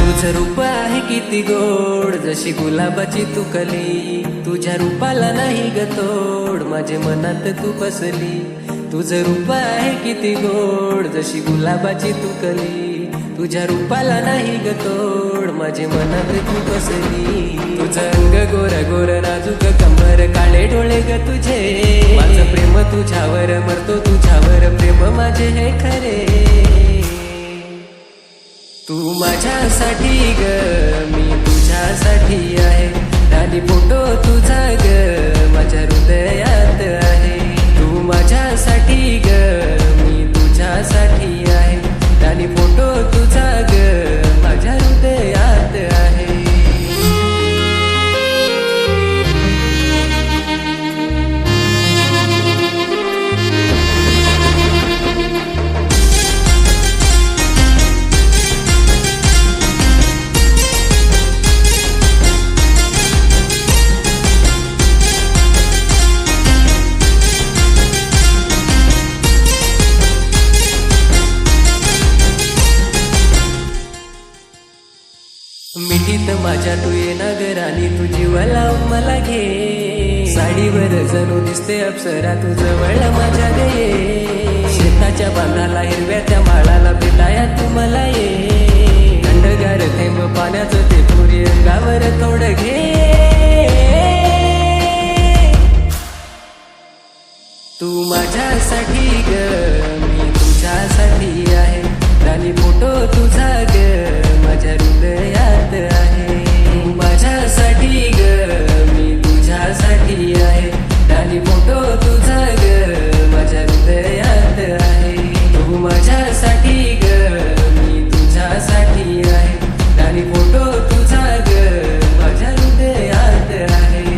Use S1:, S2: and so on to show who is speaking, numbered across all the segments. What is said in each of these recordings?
S1: तुझं रूप आहे किती गोड, जशी गुलाबाची तू कली. तुझ्या रूपाला नाही ग तोड, माझे मनात तू बसली. तुझं रूप आहे किती गोड, जशी गुलाबाची तू कली. तुझ्या रूपाला नाही ग तोड, माझे मनात तू बसली. तुझं अंग गोर गोर नाजूक कमर, काळे डोळे ग तुझे. माझं प्रेम तुझ्यावर, मरतो तुझ्यावर, प्रेम माझे हे खरे. तू माझ्यासाठी ग, मी तुझ्यासाठी आहे. राणी फोटो तुझा ग, माझ्या हृदयात आहे. तू माझ्यासाठी ग, मी तुझ्यासाठी आहे. राणी फोटो तुझा ग, माझ्या हृदयात आहे. मिठीत माझ्या तू ये नगरानी, तू जीवाला मला घे. साडीवर जणू दिसते अप्सरा, तू जवळ माझ्या गे. शेताच्या बांधाला हिरव्या त्या माळाला भेटाया तू मला ये. थंडगार थेंब पाण्याचं ते पुरी अंगावर थोडं घे. तू माझ्यासाठी ग, मी तुझ्यासाठी आहे. राणी फोटो तुझा ग, माझ्या हृदयात आहे. तू माझ्यासाठी ग, मी तुझ्यासाठी आहे. राणी फोटो तुझा ग, माझ्या हृदयात आहे. तू माझ्यासाठी ग, मी तुझ्यासाठी आहे. राणी फोटो तुझा ग, माझ्या हृदयात आहे.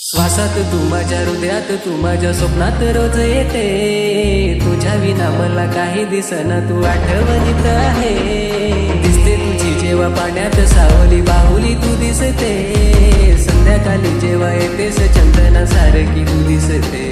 S1: श्वासात तू माझ्या हृदयात, तू माझ्या स्वप्नात रोज येते. तुझ्या विना मला काही दिसना, तू आठवणीत आहे. दिसते तुझी जेव्हा पाण्यात सावली, बाहुली तू दिसते. संध्याकाळी जेव्हा येतेस चंदना सारखी तू दिसते.